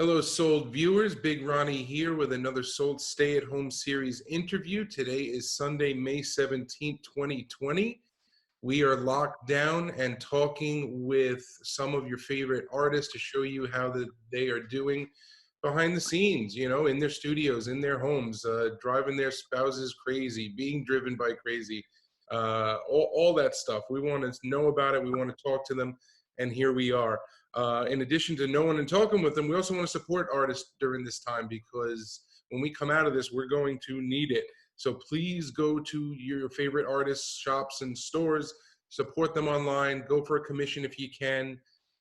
Hello, Sold viewers. Big Ronnie here with another Sold Stay at Home Series interview. Today is Sunday, May 17th, 2020. We are locked down and talking with some of your favorite artists to show you how they are doing behind the scenes, in their studios, in their homes, driving their spouses crazy, being driven by crazy, all that stuff. We want to know about it. We want to talk to them. And here we are. In addition to knowing and talking with them, we also want to support artists during this time because when we come out of this, we're going to need it. So please go to your favorite artists' shops and stores, support them online, go for a commission if you can.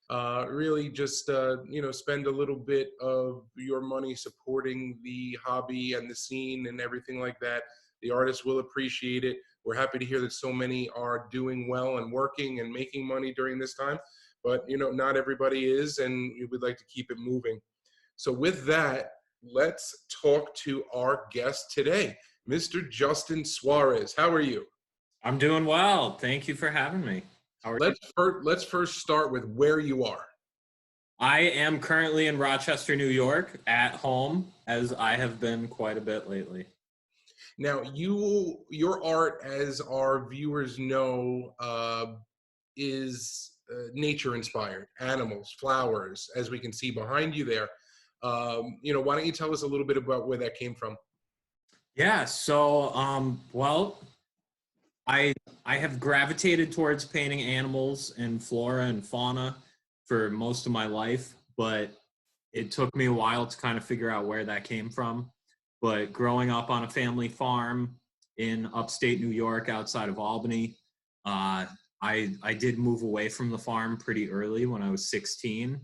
Really just, spend a little bit of your money supporting the hobby and the scene and everything like that. The artists will appreciate it. We're happy to hear that so many are doing well and working and making money during this time. But, not everybody is, and we'd like to keep it moving. So with that, let's talk to our guest today, Mr. Justin Suarez. How are you? I'm doing well. Thank you for having me. How are you? Let's first start with where you are. I am currently in Rochester, New York, at home, as I have been quite a bit lately. Now, your art, as our viewers know, is nature inspired, animals, flowers, as we can see behind you there. Why don't you tell us a little bit about where that came from? Yeah, so, well, I have gravitated towards painting animals and flora and fauna for most of my life, but it took me a while to kind of figure out where that came from. But growing up on a family farm in upstate New York outside of Albany, I did move away from the farm pretty early when I was 16.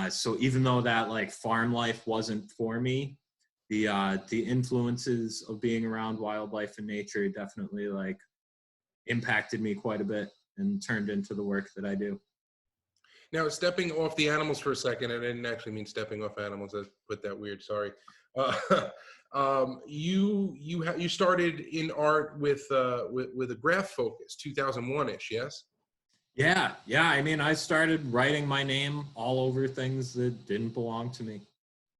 So even though that farm life wasn't for me, the influences of being around wildlife and nature definitely impacted me quite a bit and turned into the work that I do. Now, stepping off the animals for a second, I didn't actually mean stepping off animals. I put that weird. Sorry. You started in art with a graph focus, 2001-ish, yes? Yeah. I mean, I started writing my name all over things that didn't belong to me,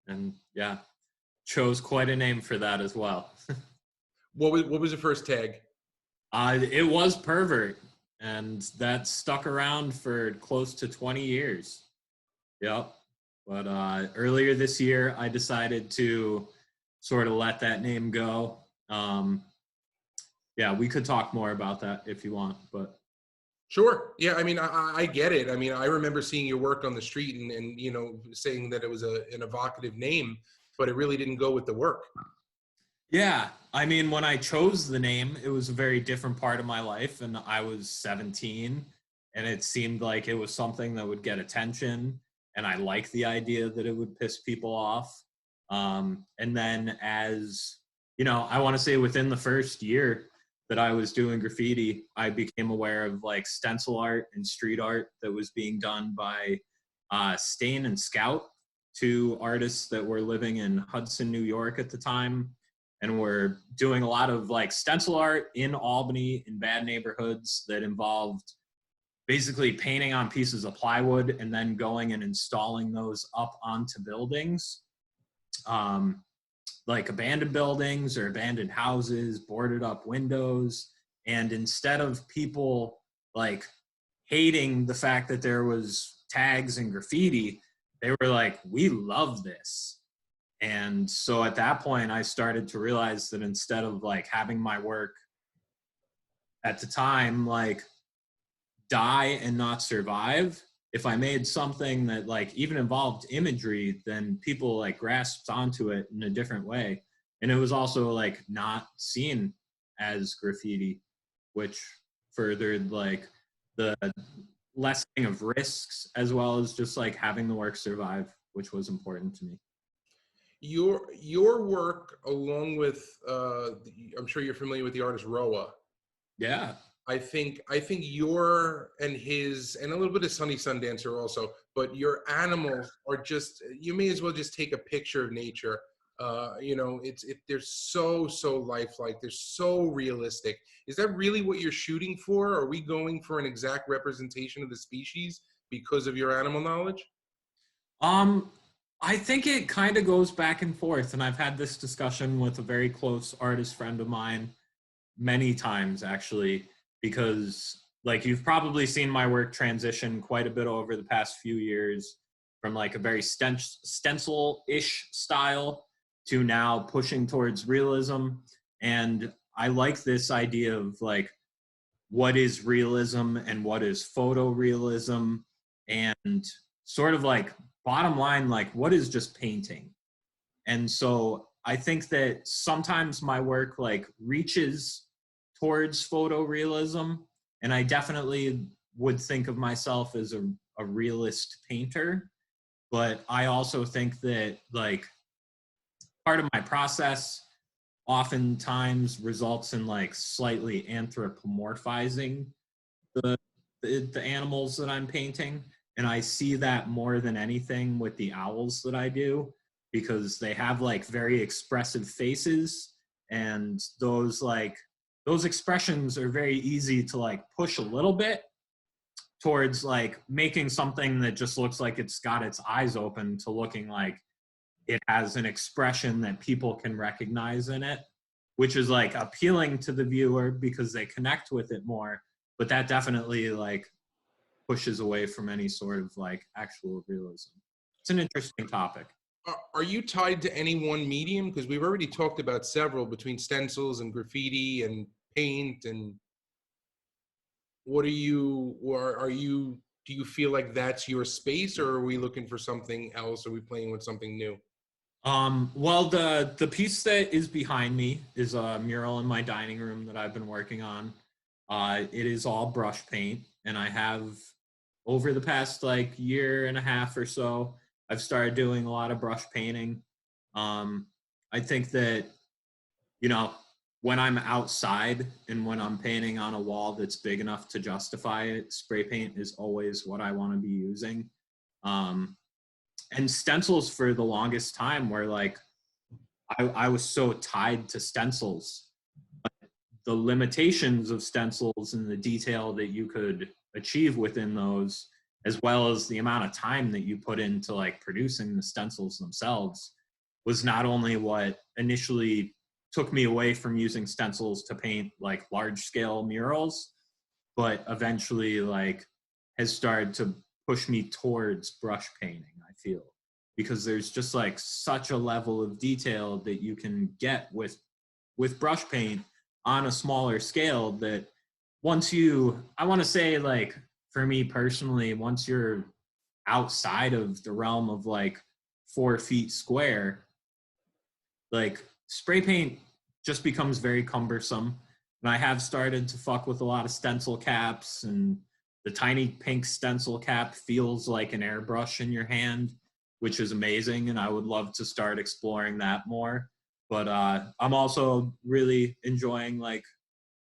and yeah, chose quite a name for that as well. What was the first tag? It was Prvrt, and that stuck around for close to 20 years. Yep. But earlier this year, I decided to sort of let that name go. Yeah, we could talk more about that if you want, but. Sure. Yeah, I mean, I get it. I mean, I remember seeing your work on the street and saying that it was an evocative name, but it really didn't go with the work. Yeah, I mean, when I chose the name, it was a very different part of my life, and I was 17, and it seemed like it was something that would get attention, and I liked the idea that it would piss people off. And then I want to say within the first year that I was doing graffiti, I became aware of stencil art and street art that was being done by Stain and Scout, two artists that were living in Hudson, New York at the time. And we're doing a lot of stencil art in Albany in bad neighborhoods that involved basically painting on pieces of plywood and then going and installing those up onto buildings, like abandoned buildings or abandoned houses, boarded up windows. And instead of people hating the fact that there was tags and graffiti, they were like, we love this. And so at that point, I started to realize that instead of having my work at the time die and not survive, if I made something that even involved imagery, then people grasped onto it in a different way. And it was also not seen as graffiti, which furthered the lessening of risks as well as just having the work survive, which was important to me. Your work, along with I'm sure you're familiar with the artist Roa. Yeah. I think your and his and a little bit of Sunny Sundancer also, but your animals are just, you may as well just take a picture of nature. They're so lifelike. They're so realistic. Is that really what you're shooting for? Are we going for an exact representation of the species because of your animal knowledge? I think it kind of goes back and forth, and I've had this discussion with a very close artist friend of mine many times, actually, because like you've probably seen my work transition quite a bit over the past few years from like a very stencil-ish style to now pushing towards realism. And I like this idea of like what is realism and what is photorealism, and sort of like bottom line, like what is just painting. And so I think that sometimes my work like reaches towards photorealism, and I definitely would think of myself as a realist painter. But I also think that like part of my process oftentimes results in like slightly anthropomorphizing the, the animals that I'm painting. And I see that more than anything with the owls that I do, because they have like very expressive faces, and those expressions are very easy to like push a little bit towards like making something that just looks like it's got its eyes open to looking like it has an expression that people can recognize in it, which is like appealing to the viewer because they connect with it more. But that definitely like pushes away from any sort of like actual realism. It's an interesting topic. Are you tied to any one medium? Because we've already talked about several between stencils and graffiti and paint. And what are you, do you feel like that's your space, or are we looking for something else? Are we playing with something new? Well, the piece that is behind me is a mural in my dining room that I've been working on. It is all brush paint, and I have over the past like year and a half or so, I've started doing a lot of brush painting. Um, I think that, you know, when I'm outside and when I'm painting on a wall that's big enough to justify it, spray paint is always what I want to be using. Um, and stencils for the longest time were like, I was so tied to stencils. The limitations of stencils and the detail that you could achieve within those, as well as the amount of time that you put into like producing the stencils themselves, was not only what initially took me away from using stencils to paint like large scale murals, but eventually like has started to push me towards brush painting, I feel, because there's just like such a level of detail that you can get with brush paint on a smaller scale that once you, I want to say like for me personally, once you're outside of the realm of like 4 feet square, like spray paint just becomes very cumbersome. And I have started to fuck with a lot of stencil caps, and the tiny pink stencil cap feels like an airbrush in your hand, which is amazing. And I would love to start exploring that more. But I'm also really enjoying like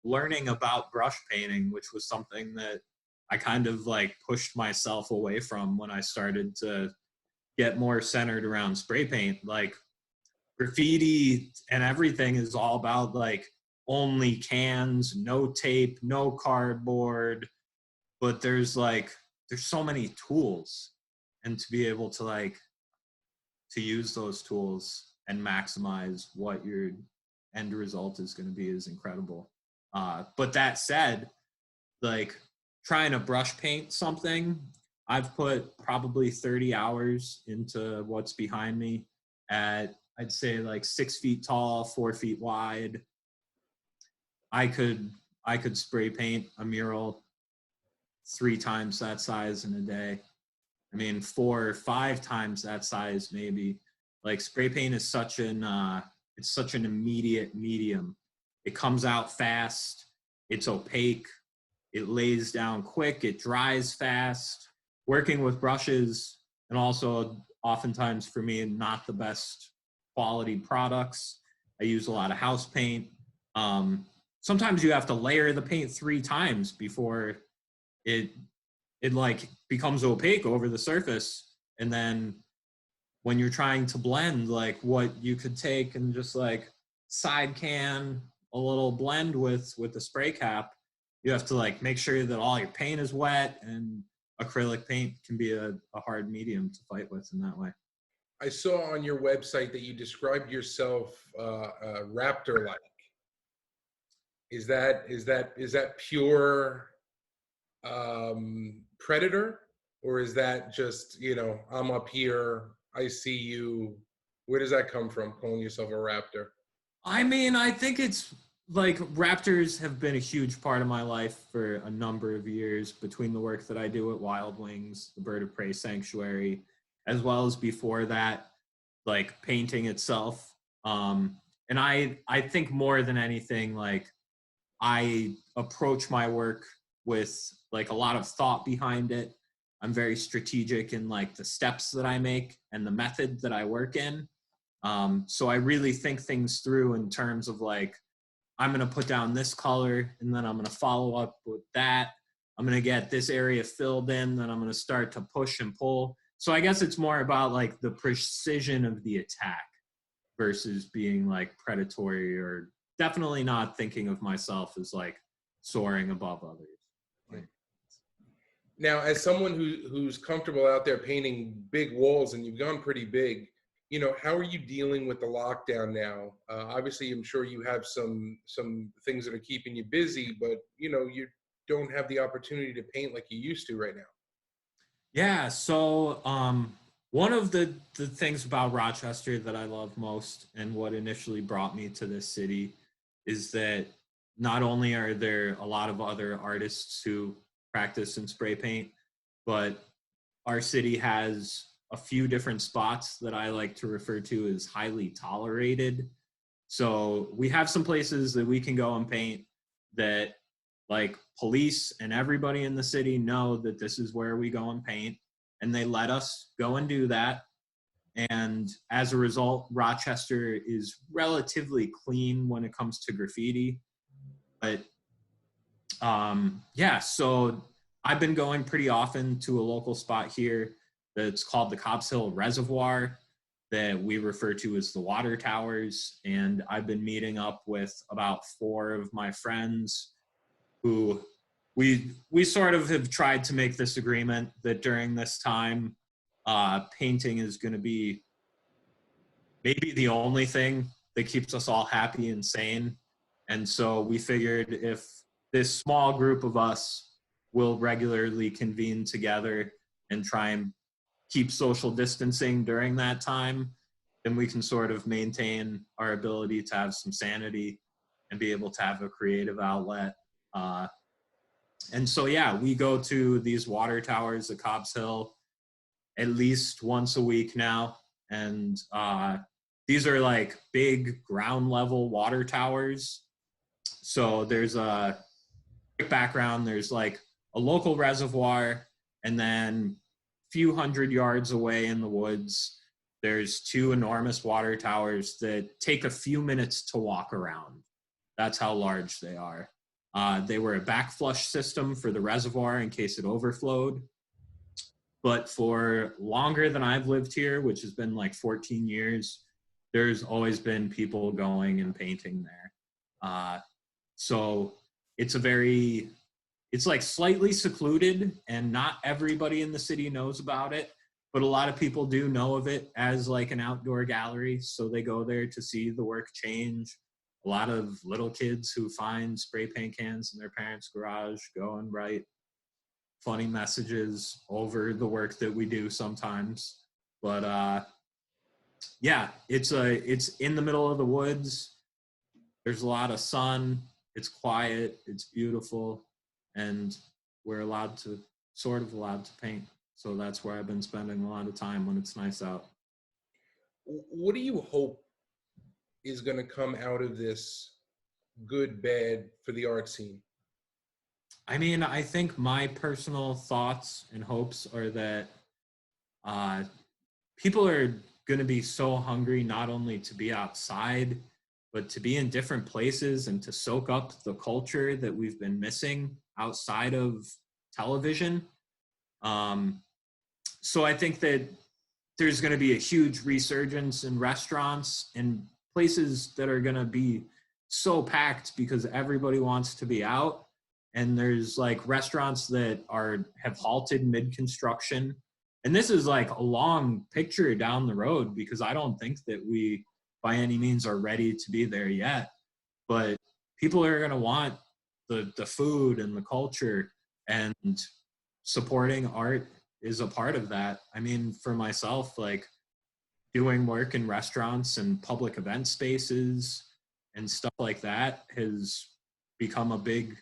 learning about brush painting, which was something that I kind of like pushed myself away from when I started to get more centered around spray paint. Like graffiti and everything is all about like only cans, no tape, no cardboard, but there's so many tools, and to be able to like to use those tools and maximize what your end result is going to be is incredible. But that said, like trying to brush paint something, I've put probably 30 hours into what's behind me at, I'd say like 6 feet tall, 4 feet wide. I could spray paint a mural 3 times that size in a day. I mean, 4 or 5 times that size, maybe. Like spray paint is it's such an immediate medium. It comes out fast. It's opaque. It lays down quick. It dries fast. Working with brushes, and also oftentimes for me, not the best quality products. I use a lot of house paint. Sometimes you have to layer the paint 3 times before it like becomes opaque over the surface. And then when you're trying to blend, like what you could take and just like side can a little blend with the spray cap, you have to like make sure that all your paint is wet, and acrylic paint can be a hard medium to fight with in that way. I saw on your website that you described yourself Raptor-like. Is that pure predator, or is that just, I'm up here, I see you? Where does that come from, calling yourself a raptor? I mean, I think it's like raptors have been a huge part of my life for a number of years between the work that I do at Wild Wings, the Bird of Prey Sanctuary, as well as before that, like painting itself. And I think more than anything, like I approach my work with like a lot of thought behind it. I'm very strategic in like the steps that I make and the method that I work in. So I really think things through in terms of like, I'm going to put down this color and then I'm going to follow up with that. I'm going to get this area filled in, then I'm going to start to push and pull. So I guess it's more about like the precision of the attack versus being like predatory, or definitely not thinking of myself as like soaring above others. Like, Now, as someone who's comfortable out there painting big walls, and you've gone pretty big, how are you dealing with the lockdown now? Obviously, I'm sure you have some things that are keeping you busy, but you don't have the opportunity to paint like you used to right now. yeah, so one of the things about Rochester that I love most, and what initially brought me to this city, is that not only are there a lot of other artists who practice and spray paint, but our city has a few different spots that I like to refer to as highly tolerated. So we have some places that we can go and paint that like police and everybody in the city know that this is where we go and paint, and they let us go and do that. And as a result, Rochester is relatively clean when it comes to graffiti. But yeah, so I've been going pretty often to a local spot here that's called the Cobbs Hill Reservoir, that we refer to as the Watertowers. And I've been meeting up with about 4 of my friends who we sort of have tried to make this agreement that during this time, painting is going to be maybe the only thing that keeps us all happy and sane. And so we figured if this small group of us will regularly convene together and try and keep social distancing during that time, then we can sort of maintain our ability to have some sanity and be able to have a creative outlet. And so, yeah, we go to these water towers at Cobbs Hill at least once a week now. And these are like big ground level water towers. So there's a quick background. There's like a local reservoir, and then a few hundred yards away in the woods, there's 2 enormous water towers that take a few minutes to walk around. That's how large they are. They were a backflush system for the reservoir in case it overflowed. But for longer than I've lived here, which has been like 14 years, there's always been people going and painting there. So it's it's like slightly secluded, and not everybody in the city knows about it, but a lot of people do know of it as like an outdoor gallery. So they go there to see the work change. A lot of little kids who find spray paint cans in their parents' garage go and write funny messages over the work that we do sometimes. But yeah, it's in the middle of the woods. There's a lot of sun. It's quiet. It's beautiful, and we're sort of allowed to paint. So that's where I've been spending a lot of time when it's nice out. What do you hope is going to come out of this, good, bad, for the art scene? I mean, I think my personal thoughts and hopes are that people are going to be so hungry not only to be outside, but to be in different places and to soak up the culture that we've been missing outside of television. So I think that there's going to be a huge resurgence in restaurants and places that are going to be so packed because everybody wants to be out. And there's like restaurants that have halted mid-construction and this is like a long picture down the road, because I don't think that we by any means are ready to be there yet, but people are going to want the food and the culture, and supporting art is a part of that. I mean, for myself, like doing work in restaurants and public event spaces and stuff like that has become a big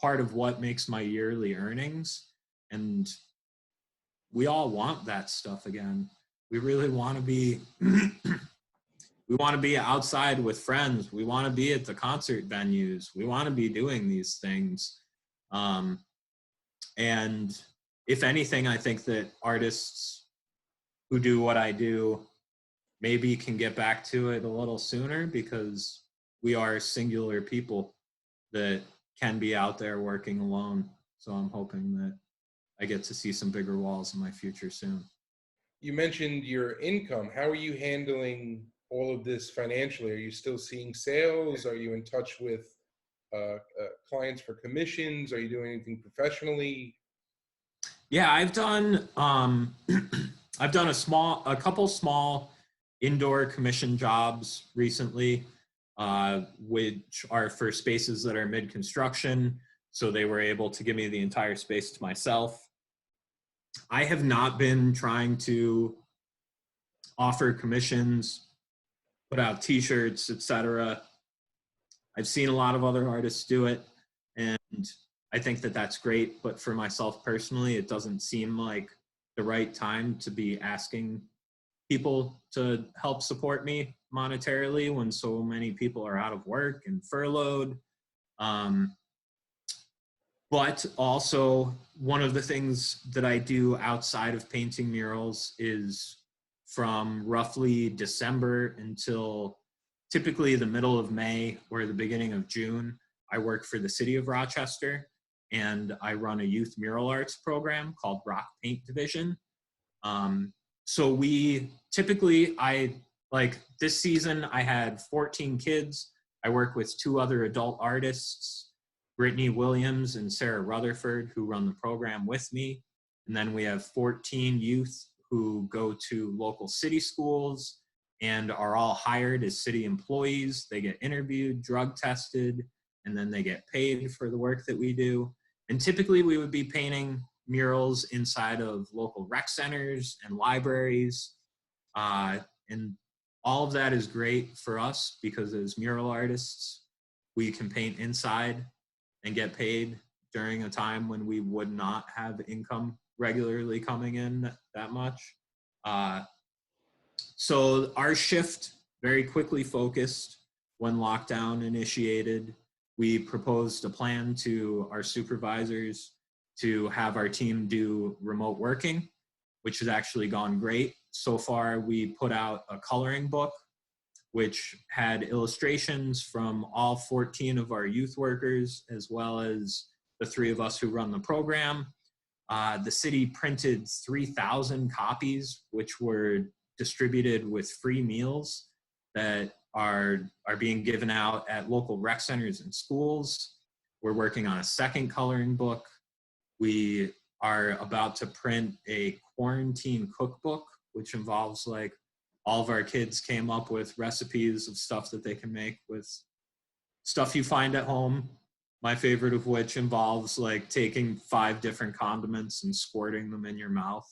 part of what makes my yearly earnings. And we all want that stuff again. We really want to be we want to be outside with friends. We want to be at the concert venues. We want to be doing these things. And if anything, I think that artists who do what I do maybe can get back to it a little sooner, because we are singular people that can be out there working alone. So I'm hoping that I get to see some bigger walls in my future soon. You mentioned your income. How are you handling all of this financially? Are you still seeing sales? Are you in touch with clients for commissions? Are you doing anything professionally? Yeah, I've done I've done a couple small indoor commission jobs recently, which are for spaces that are mid-construction. So they were able to give me the entire space to myself. I have not been trying to offer commissions, put out t-shirts, etc. I've seen a lot of other artists do it, and I think that that's great. But for myself personally, it doesn't seem like the right time to be asking people to help support me monetarily when so many people are out of work and furloughed. But also, one of the things that I do outside of painting murals is from roughly December until typically the middle of May or the beginning of June, I work for the city of Rochester, and I run a youth mural arts program called Rock Paint Division. So we typically, like this season, I had 14 kids. I work with 2 other adult artists, Brittany Williams and Sarah Rutherford, who run the program with me. And then we have 14 youth who go to local city schools and are all hired as city employees. They get interviewed, drug tested, and then they get paid for the work that we do. And typically we would be painting murals inside of local rec centers and libraries. And all of that is great for us, because as mural artists, we can paint inside and get paid during a time when we would not have income regularly coming in that much. So our shift very quickly focused when lockdown initiated. We proposed a plan to our supervisors to have our team do remote working, which has actually gone great. So far, we put out a coloring book, which had illustrations from all 14 of our youth workers, as well as the 3 of us who run the program. The city printed 3,000 copies, which were distributed with free meals that are being given out at local rec centers and schools. We're working on a second coloring book. We are about to print a quarantine cookbook, which involves like all of our kids came up with recipes of stuff that they can make with stuff you find at home. My favorite of which involves like taking 5 different condiments and squirting them in your mouth.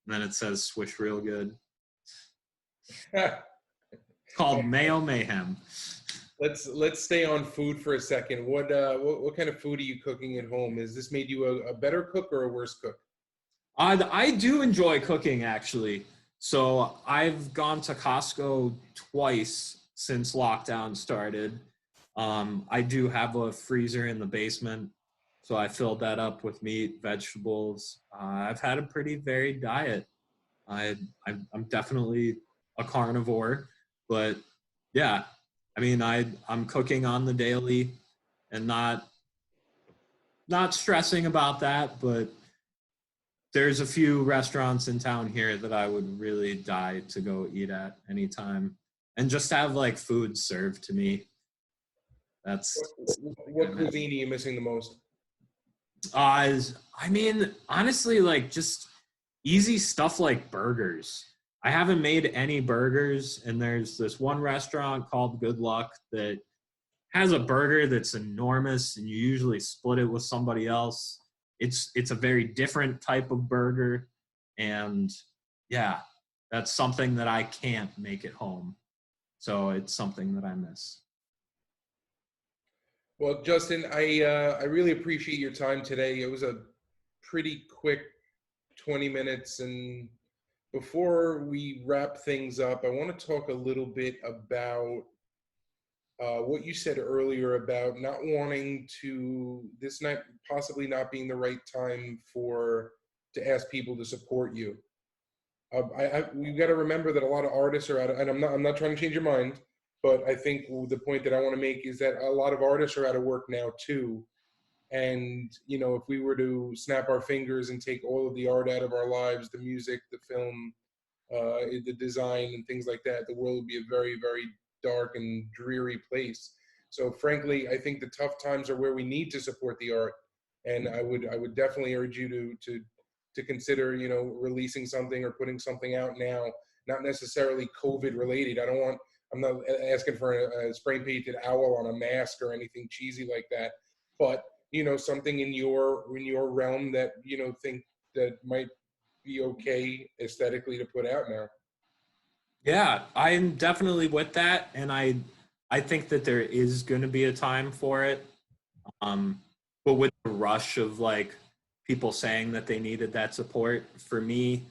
And then it says swish real good. It's called Mayo Mayhem. Let's stay on food for a second. What kind of food are you cooking at home? Has this made you a better cook or a worse cook? I do enjoy cooking, actually. So I've gone to Costco twice since lockdown started. I do have a freezer in the basement, so I filled that up with meat, vegetables. I've had a pretty varied diet. I'm definitely a carnivore, but yeah, I mean, I'm cooking on the daily and not stressing about that, but there's a few restaurants in town here that I would really die to go eat at anytime and just have like food served to me. That's what cuisine are you missing the most? I mean, honestly, like just Easy stuff like burgers. I haven't made any burgers, and there's this one restaurant called Good Luck that has a burger that's enormous, and you usually split it with somebody else. It's a very different type of burger, and yeah, that's something that I can't make at home. So it's something that I miss. Well, Justin, I really appreciate your time today. It was a pretty quick 20 minutes, and before we wrap things up, I want to talk a little bit about what you said earlier about not wanting to, this not possibly not being the right time for to ask people to support you. We've got to remember that a lot of artists are out of, and I'm not trying to change your mind, but I think the point that I want to make is that a lot of artists are out of work now too. And you know, if we were to snap our fingers and take all of the art out of our lives, the music, the film, the design, and things like that, the world would be a very, very dark and dreary place. So, frankly, I think the tough times are where we need to support the art, and I would definitely urge you to consider, you know, releasing something or putting something out now, not necessarily COVID related. I'm not asking for a spray painted owl on a mask or anything cheesy like that, but you know, something in your realm that you know think that might be okay aesthetically to put out now. Yeah, I'm definitely with that, and I think that there is going to be a time for it. Um, but with the rush of like people saying that they needed that support, for me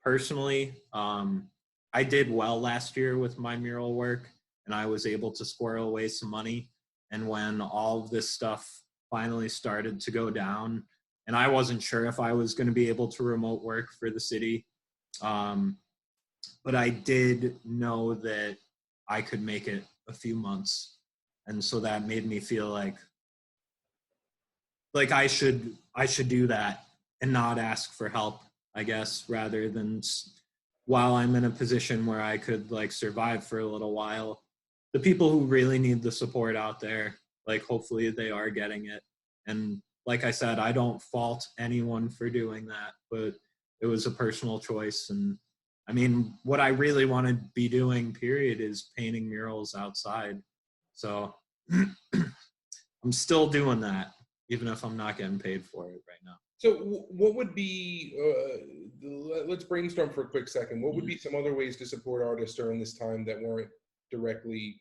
personally, I did well last year with my mural work, and I was able to squirrel away some money. And when all of this stuff finally started to go down, and I wasn't sure if I was going to be able to remote work for the city. Um, but I did know that I could make it a few months. And so that made me feel like I should do that and not ask for help, I guess, rather than while I'm in a position where I could like survive for a little while. The people who really need the support out there, like hopefully they are getting it. And like I said, I don't fault anyone for doing that, but it was a personal choice. And I mean, what I really want to be doing, period, is painting murals outside. So I'm still doing that, even if I'm not getting paid for it right now. So, what would be? Let's brainstorm for a quick second. What would be some other ways to support artists during this time that weren't directly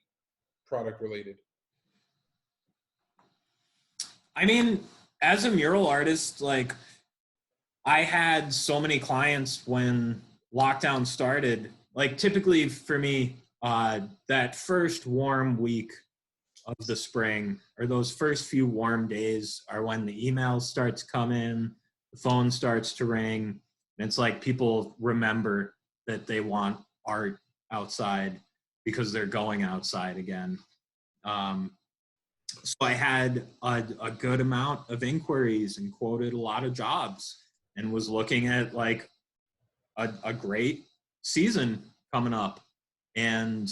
product related? I mean, as a mural artist, like I had so many clients when lockdown started. Like typically for me, that first warm week of the spring or those first few warm days are when the emails start to come in, the phone starts to ring, and it's like people remember that they want art outside because they're going outside again. Um, so I had a good amount of inquiries and quoted a lot of jobs and was looking at like a great season coming up. And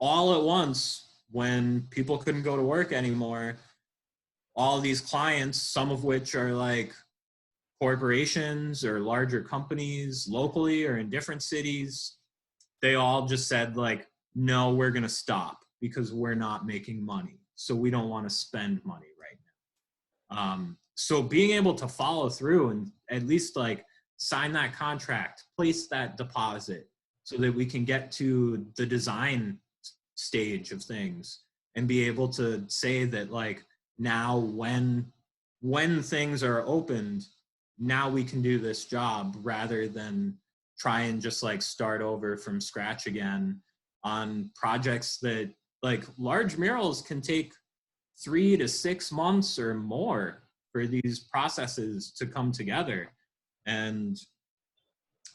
all at once, when people couldn't go to work anymore, all these clients, some of which are like corporations or larger companies locally or in different cities, they all just said like, no, we're going to stop because we're not making money. So we don't want to spend money right now. So being able to follow through and at least like sign that contract, place that deposit so that we can get to the design stage of things and be able to say that like now when things are opened, now we can do this job rather than try and just like start over from scratch again on projects that like large murals can take 3 to 6 months or more for these processes to come together. And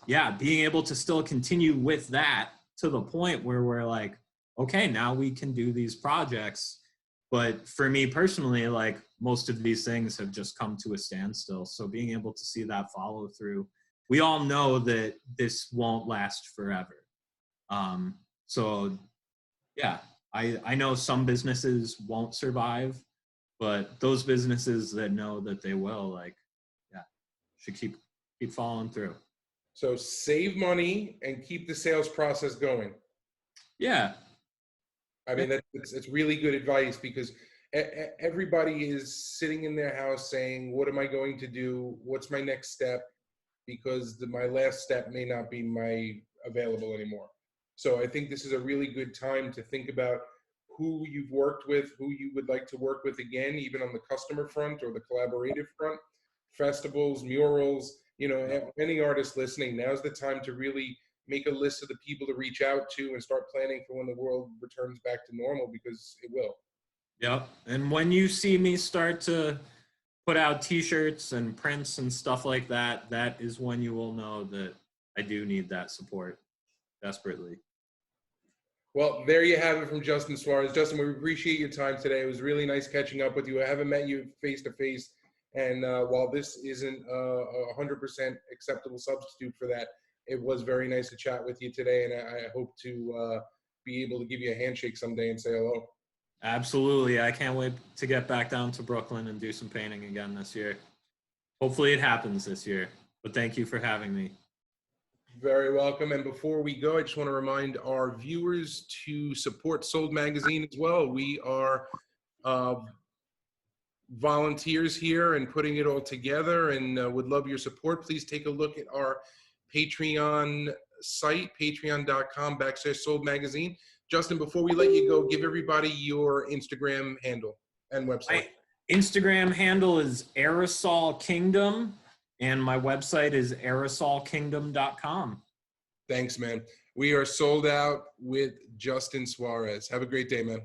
yeah, being able to still continue with that to the point where we're like, okay, now we can do these projects. But for me personally, like most of these things have just come to a standstill. So being able to see that follow through, we all know that this won't last forever. So yeah, I know some businesses won't survive, but those businesses that know that they will, like, yeah, should keep keep following through. So save money and keep the sales process going. Yeah. I mean, it's really good advice, because everybody is sitting in their house saying, what am I going to do? What's my next step? Because my last step may not be available anymore. So I think this is a really good time to think about who you've worked with, who you would like to work with again, even on the customer front or the collaborative front, festivals, murals, any artist listening, now's the time to really make a list of the people to reach out to and start planning for when the world returns back to normal, because it will. Yep. And when you see me start to put out t-shirts and prints and stuff like that, that is when you will know that I do need that support desperately. Well, there you have it from Justin Suarez. Justin, we appreciate your time today. It was really nice catching up with you. I haven't met you face to face, and while this isn't a 100% acceptable substitute for that, it was very nice to chat with you today, and I hope to be able to give you a handshake someday and say hello. Absolutely. I can't wait to get back down to Brooklyn and do some painting again this year. Hopefully it happens this year, but thank you for having me. Very welcome. And before we go, I just want to remind our viewers to support Sold Magazine as well. We are volunteers here and putting it all together, and would love your support. Please take a look at our Patreon site, patreon.com/Sold Magazine. Justin, before we let you go, give everybody your Instagram handle and website. My Instagram handle is Aerosol Kingdom, and my website is aerosolkingdom.com. Thanks, man. We are sold out with Justin Suarez. Have a great day, man.